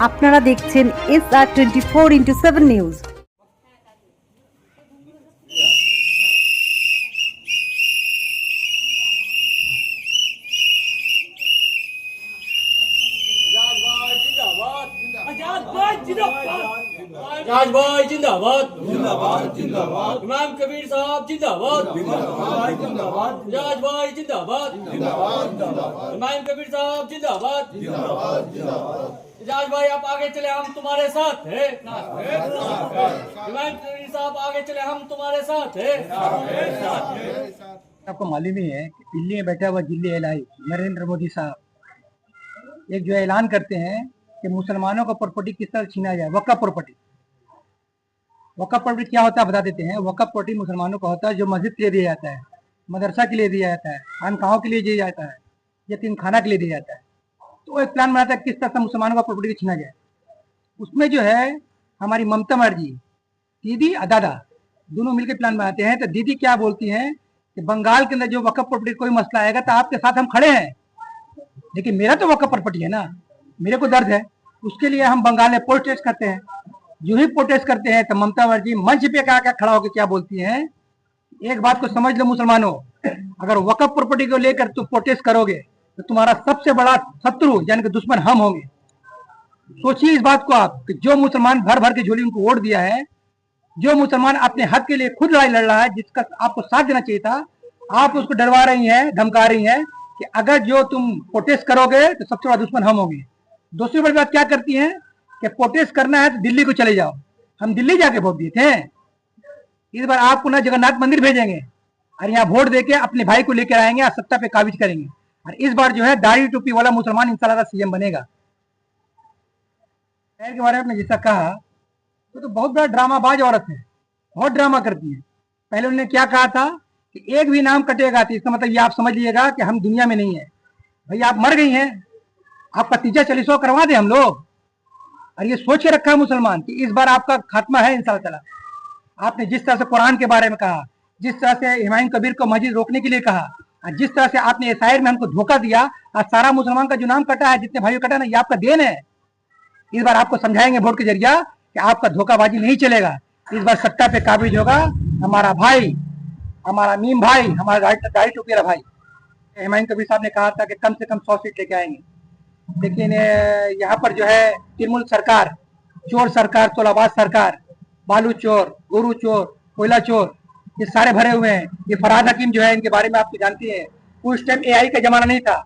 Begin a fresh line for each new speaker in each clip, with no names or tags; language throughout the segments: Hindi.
আপনারা দেখছেন SR24x7 নিউজ।
राज भाई जिंदाबाद जिंदाबाद जिंदाबाद। इमाम कबीर साहब जिंदाबाद जिंदाबाद जिंदाबाद। राज भाई जिंदाबाद जिंदाबाद जिंदाबाद। इमाम कबीर साहब जिंदाबाद जिंदाबाद जिंदाबाद। राज भाई आप आगे चले हम तुम्हारे साथ हैं। इमाम कबीर साहब आगे चले हम तुम्हारे साथ हैं।
आपको मालूम ही है कि दिल्ली में बैठा हुआ दिल्ली एलआई नरेंद्र मोदी साहब एक जो ऐलान करते हैं कि मुसलमानों का प्रॉपर्टी किस तरह छीना जाए। वक्फ प्रॉपर्टी, वक्फ प्रॉपर्टी क्या होता है बता देते हैं। वक्फ प्रॉपर्टी मुसलमानों का होता है जो मस्जिद के लिए दिया जाता है, मदरसा के लिए दिया जाता है, खानकाहों के लिए दिया जाता है, यतीम खाना के लिए दिया जाता है। तो एक प्लान बनाता है किस तरह से मुसलमानों का प्रॉपर्टी छीना जाए। उसमें जो है हमारी ममता बनर्जी दीदी और दादा दोनों मिलकर प्लान बनाते हैं। तो दीदी क्या बोलती हैं कि बंगाल के अंदर जो वक्फ प्रॉपर्टी कोई मसला आएगा तो आपके साथ हम खड़े हैं, लेकिन मेरा तो वक्फ प्रॉपर्टी है ना, मेरे को दर्द है, उसके लिए हम बंगाल में प्रोटेस्ट करते हैं। जो ही प्रोटेस्ट करते हैं तो ममता बनर्जी मंच पे क्या खड़ा होकर क्या बोलती हैं, एक बात को समझ लो मुसलमानों, अगर वक्फ प्रॉपर्टी को लेकर तुम प्रोटेस्ट करोगे तो तुम्हारा सबसे बड़ा शत्रु यानी कि दुश्मन हम होंगे। सोचिए इस बात को आप कि जो मुसलमान भर भर के झोली उनको वोट दिया है, जो मुसलमान अपने हक के लिए खुद लड़ाई लड़ रहा है, जिसका आपको साथ देना चाहिए था, आप उसको डरवा रही हैं, धमका रही हैं कि अगर जो तुम प्रोटेस्ट करोगे तो सबसे बड़ा दुश्मन हम होंगे। दूसरी बड़ी बात क्या करती हैं कि प्रोटेस्ट करना है तो दिल्ली को चले जाओ। हम दिल्ली जाके वोट दिए थे, इस बार आपको ना जगन्नाथ मंदिर भेजेंगे और यहाँ वोट देके अपने भाई को लेकर आएंगे और सत्ता पे काबिज करेंगे। और इस बार जो है दाढ़ी टोपी वाला मुसलमान इंशाल्लाह सीएम बनेगा। शहर के बारे में आपने जैसा कहा तो बहुत बड़ा ड्रामाबाज औरत है, बहुत ड्रामा करती है। पहले उन्होंने क्या कहा था कि एक भी नाम कटेगा तो इसका मतलब ये आप समझ लीजिएगा कि हम दुनिया में नहीं है। भाई आप मर गई हैं, आपका तीजा चलीसो करवा दे हम लोग। और ये सोच के रखा है मुसलमान कि इस बार आपका खात्मा है इंशाल्लाह ताला। आपने जिस तरह से कुरान के बारे में कहा, जिस तरह से हुमायूं कबीर को मस्जिद रोकने के लिए कहा, और जिस तरह से आपने शायर में हमको धोखा दिया और सारा मुसलमान का जो नाम कटा है, जितने भाइयों कटा ना, ये आपका देन है। इस बार आपको समझाएंगे वोट के जरिए कि आपका धोखाबाजी नहीं चलेगा। इस बार सत्ता पे काबिज होगा हमारा भाई, हमारा मीम भाई, हमारा दाढ़ी टोपी वाला भाई। हुमायूं कबीर साहब ने कहा था कि कम से कम 100 सीट लेके आएंगे, लेकिन यहाँ पर जो है तृणमूल सरकार, चोर सरकार, तोलाबाज सरकार, बालू चोर, गुरु चोर, कोयला चोर, ये सारे भरे हुए हैं। ये फरहाद हकीम जो है इनके बारे में आप जानती है, उस टाइम एआई का जमाना नहीं था,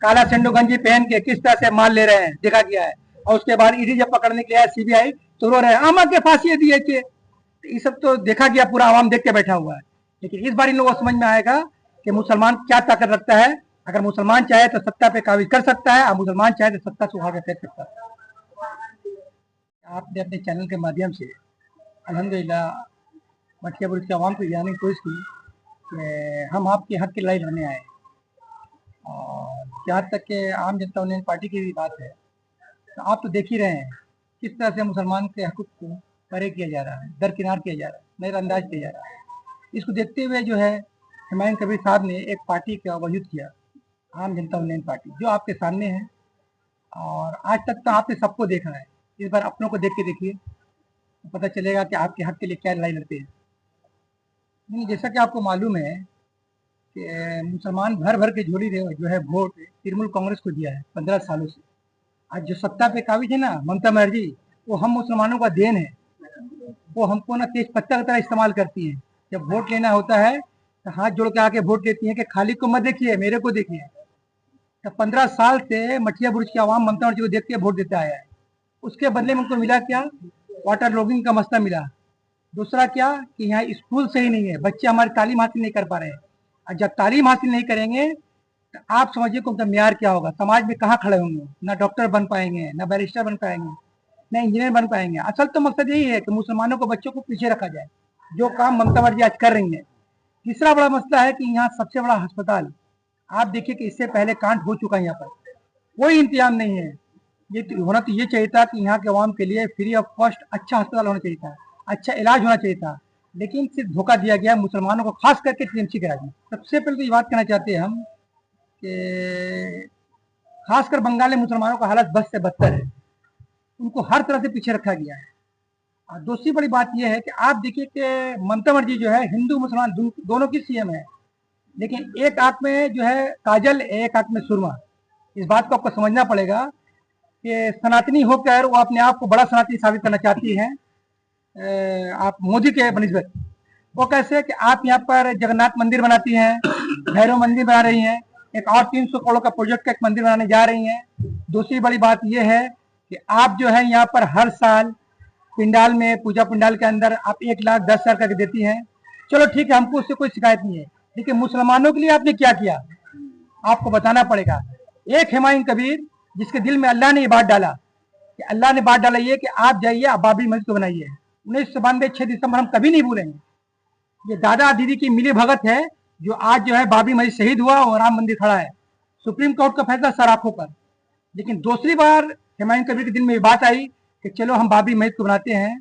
काला सेंडो गंजी पहन के किस तरह से माल ले रहे हैं देखा गया है। और उसके बाद ईडी जब पकड़ने के लिए सीबीआई तो रो रहे हैं आमा के फांसी दिए थे। ये सब तो देखा गया, पूरा आवाम देख के बैठा हुआ है। लेकिन इस बार इन लोगों को समझ में आएगा कि मुसलमान क्या ताकत रखता है। अगर मुसलमान चाहे तो सत्ता पे काबिज कर सकता है और मुसलमान चाहे तो सत्ता से उखाड़ के फेंक सकता है। आपने अपने चैनल के माध्यम से अल्हम्दुलिल्लाह मठिया बुर्ज के आवाम को जानने की कोशिश की कि हम आपके हक की लड़ाई लड़ने आए। और जहाँ तक के आम जनता यूनियन पार्टी की भी बात है तो आप तो देख ही रहे हैं किस तरह से मुसलमान के हकूक़ को परे किया जा रहा है, दरकिनार किया जा रहा है, नज़रअंदाज किया जा रहा है। इसको देखते हुए जो है हुमायूं कबीर साहब ने एक पार्टी का वजूद किया, आम जनता यूनियन पार्टी, जो आपके सामने है। और आज तक तो आपने सबको देखा है, इस बार अपनों को देख के देखिए तो पता चलेगा कि आपके हक के लिए क्या लड़ाई लड़ते हैं। नहीं, जैसा कि आपको मालूम है कि मुसलमान भर भर के झोली जो है वोट तृणमूल कांग्रेस को दिया है 15 सालों से। आज जो सत्ता पे काबिज है ना ममता बनर्जी, वो हम मुसलमानों का देन है। वो हमको ना तेज पत्ता की तरह इस्तेमाल करती है। जब वोट लेना होता है तो हाथ जोड़ के आके वोट देती है कि खाली को मत देखिए, मेरे को देखिए। तो 15 साल से मठिया बुर्ज की आवाम ममता बनर्जी को देख के वोट देता आया है। उसके बदले में उनको मिला क्या? वाटर लॉगिंग का मसला मिला। दूसरा क्या कि यहाँ स्कूल सही नहीं है, बच्चे हमारी तालीम हासिल नहीं कर पा रहे हैं। और जब तालीम हासिल नहीं करेंगे तो आप समझिए कि उनका म्यार क्या होगा, समाज में कहाँ खड़े होंगे। ना डॉक्टर बन पाएंगे, ना बैरिस्टर बन पाएंगे, ना इंजीनियर बन पाएंगे। असल तो मकसद यही है कि मुसलमानों को, बच्चों को पीछे रखा जाए, जो काम ममता बनर्जी आज कर रही है। तीसरा बड़ा मसला है कि यहाँ सबसे बड़ा अस्पताल, आप देखिए कि इससे पहले कांड हो चुका है, यहाँ पर कोई इंतजाम नहीं है। ये होना तो ये चाहिए था कि यहाँ के अवाम के लिए फ्री ऑफ कॉस्ट अच्छा अस्पताल होना चाहिए था, अच्छा इलाज होना चाहिए था, लेकिन सिर्फ धोखा दिया गया मुसलमानों को, खास करके टीएमसी के राज में। सबसे पहले तो ये बात कहना चाहते हैं हम कि खासकर बंगाल में मुसलमानों का हालत बद से बदतर है। उनको हर तरह से पीछे रखा गया है। और दूसरी बड़ी बात यह है कि आप देखिए कि ममता बनर्जी जो है हिंदू मुसलमान दोनों की सीएम है, लेकिन एक आंख में जो है काजल, एक आंख में सुरमा। इस बात को आपको समझना पड़ेगा कि सनातनी होकर वो अपने आप को बड़ा सनातनी साबित करना चाहती है आप मोदी के बनिस्बत। वो कैसे कि आप यहाँ पर जगन्नाथ मंदिर बनाती हैं, भैरव मंदिर बना रही हैं, एक और 300 करोड़ का प्रोजेक्ट का एक मंदिर बनाने जा रही हैं। दूसरी बड़ी बात यह है कि आप जो है यहाँ पर हर साल पिंडाल में, पूजा पंडाल के अंदर आप 1,10,000 करके देती हैं। चलो ठीक है, हमको उससे कोई शिकायत नहीं है, लेकिन मुसलमानों के लिए आपने क्या किया आपको बताना पड़ेगा। एक हुमायूं कबीर जिसके दिल में अल्लाह ने ये बात डाला कि अल्लाह ने बात डाला ये कि आप जाइए आप बाबरी मस्जिद को बनाइए। 1992 6 दिसंबर हम कभी नहीं भूलेंगे। ये दादा दीदी की मिली भगत है जो आज जो है बाबरी मस्जिद शहीद हुआ और राम मंदिर खड़ा है। सुप्रीम कोर्ट का फैसला सर आंखों पर। लेकिन दूसरी बार हुमायूं कबीर के दिल में ये बात आई कि चलो हम बाबरी मस्जिद को बनाते हैं।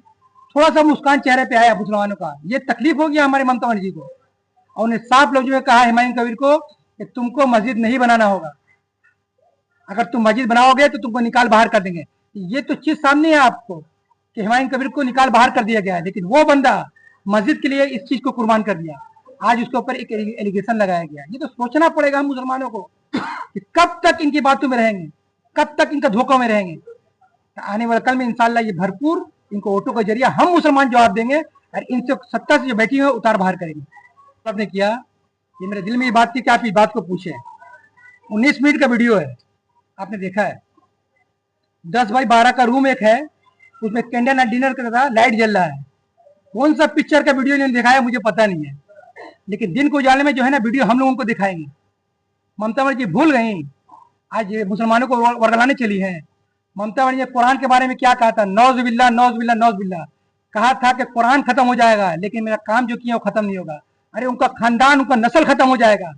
थोड़ा सा मुस्कान चेहरे पे आया मुसलमानों का। ये तकलीफ हो गया हमारे ममता बनर्जी को, और उन्हें साफ लफ्जों में कहा हुमायूं कबीर को कि तुमको मस्जिद नहीं बनाना होगा, अगर तुम मस्जिद बनाओगे तो तुमको निकाल बाहर कर देंगे। ये तो चीज सामने है आपको कि हुमायूं कबीर को निकाल बाहर कर दिया गया है, लेकिन वो बंदा मस्जिद के लिए इस चीज को कुर्बान कर दिया। आज उसके ऊपर एक एलिगेशन लगाया गया। ये तो सोचना पड़ेगा हम मुसलमानों को कि कब तक इनकी बातों में रहेंगे, कब तक इनका धोखों में रहेंगे। आने वाले कल में इंशाल्लाह ये भरपूर इनको वोटों का जरिया हम मुसलमान जवाब देंगे और इनसे सत्ता से जो बैठी हुई उतार बाहर करेंगे। आपने किया, ये मेरे दिल में ये बात थी कि आप इस बात को पूछे। 19 मिनट का वीडियो है, आपने देखा है। 10x12 का रूम एक है, उसमें कैंडल नाइट डिनर कर रहा, लाइट जल रहा है। कौन सा पिक्चर का वीडियो इन्होंने दिखाया मुझे पता नहीं है, लेकिन दिन को उजाले में जो है ना वीडियो हम लोगों को दिखाएंगे। ममता बनर्जी भूल गई, आज मुसलमानों को वर्गलाने चली है। ममता बनर्जी ने कुरान के बारे में क्या कहा था? नौज़ुबिल्लाह नौज़ुबिल्लाह नौज़ुबिल्लाह। कहा था कि कुरान खत्म हो जाएगा लेकिन मेरा काम जो किया वो खत्म नहीं होगा। अरे उनका खानदान, उनका नस्ल खत्म हो जाएगा,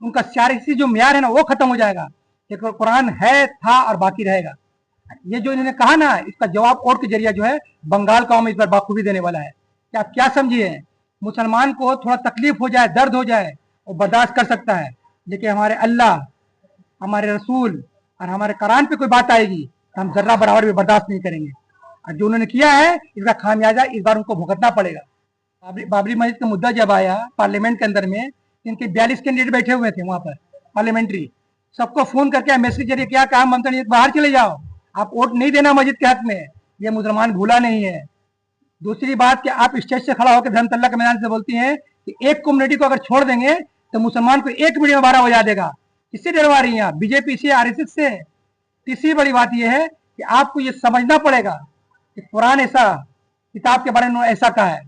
उनका सियासी जो म्यार है ना वो खत्म हो जाएगा। कुरान है, था और बाकी रहेगा। ये जो इन्होंने कहा ना, इसका जवाब कोर्ट के जरिए जो है बंगाल का इस बार बाखूबी देने वाला है कि आप क्या समझिए। मुसलमान को थोड़ा तकलीफ हो जाए, दर्द हो जाए, वो बर्दाश्त कर सकता है, लेकिन हमारे अल्लाह, हमारे रसूल और हमारे कुरान पे कोई बात आएगी तो हम जर्रा बराबर भी बर्दाश्त नहीं करेंगे। और जो उन्होंने किया है इसका खामियाजा इस बार उनको भुगतना पड़ेगा। बाबरी मस्जिद का मुद्दा जब आया पार्लियामेंट के अंदर में, इनके 42 कैंडिडेट बैठे हुए थे वहां पर पार्लियामेंट्री। सबको फोन करके मैसेज जरिए क्या कहा, ममता जी बाहर चले जाओ, आप वोट नहीं देना मस्जिद के हक में। ये मुसलमान भूला नहीं है। दूसरी बात कि आप स्टेज से खड़ा होकर धर्मतल्ला के मैदान से बोलती हैं कि एक कम्युनिटी को अगर छोड़ देंगे तो मुसलमान को एक वीडियो में 12 बजा देगा। किससे डरवा रही हैं आप? बीजेपी से, आरएसएस से? तीसरी बड़ी बात यह है कि आपको ये समझना पड़ेगा कि कुरान ऐसा किताब के बारे में ऐसा कहा है।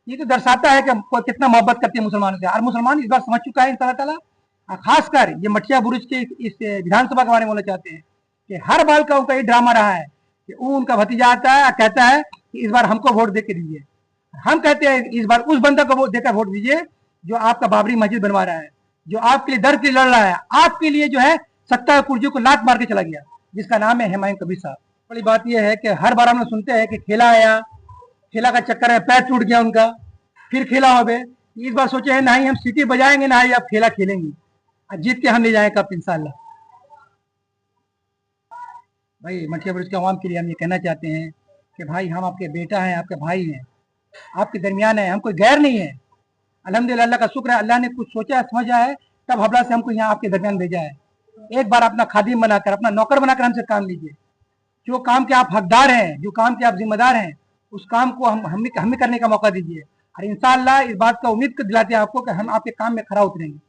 ये तो दर्शाता है कि कितना मोहब्बत करती है मुसलमानों से। और मुसलमान इस बार समझ चुका है इंशाअल्लाह ताला। खासकर ये मठिया बुरुज के इस विधानसभा के बारे में बोलना चाहते हैं कि हर बार का उनका ये ड्रामा रहा है कि वो उनका भतीजा आता है और कहता है कि इस बार हमको वोट दे के दीजिए। हम कहते हैं इस बार उस बंदा को देकर वोट दीजिए जो आपका बाबरी मस्जिद बनवा रहा है, जो आपके लिए दर के लिए लड़ रहा है, आपके लिए जो है सत्ता कुर्सी को लात मार के चला गया, जिसका नाम है हुमायूं कबीर साहब। बड़ी बात यह है कि हर बार हम लोग सुनते हैं कि खेला आया, खेला का चक्कर है, पैर टूट गया उनका, फिर खेला हो गए। इस बार सोचे हैं ना ही हम सीटी बजाएंगे ना ही आप खेला खेलेंगे, जीत के हम ले जाए कप इंशाल्लाह। भाई मठिया बुरुज के आवाम के लिए हम ये कहना चाहते हैं कि भाई हम आपके बेटा हैं, आपके भाई हैं, आपके दरमियान है, हम कोई गैर नहीं है। अल्हम्दुलिल्लाह, अल्लाह का शुक्र है, अल्लाह ने कुछ सोचा समझा है तब हबला से हमको यहाँ आपके दरमियान भेजा है। एक बार अपना खादिम बनाकर, अपना नौकर बनाकर हमसे काम लीजिए। जो काम के आप हकदार हैं, जो काम के आप जिम्मेदार हैं, उस काम को हमें करने का मौका दीजिए। और इंशाअल्लाह इस बात का उम्मीद दिलाते हैं आपको कि हम आपके काम में खरा उतरेंगे।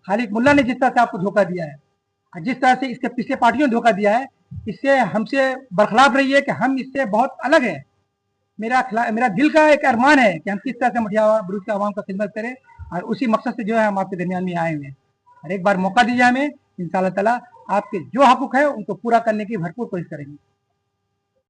खालिद मुल्ला ने जिस तरह से आपको धोखा दिया है और जिस तरह से इसके पिछले पार्टियों ने धोखा दिया है, इससे हमसे बरखलाफ रही है कि हम इससे बहुत अलग है। मेरा दिल का एक अरमान है कि हम किस तरह से मठिया बुरुज के आवाम का खिदमत करें, और उसी मकसद से जो है हम आपके दरमियान में आए हुए हैं। और एक बार मौका दीजिए हमें, इंशाअल्लाह ताला आपके जो हकूक है उनको पूरा करने की भरपूर कोशिश करेंगे।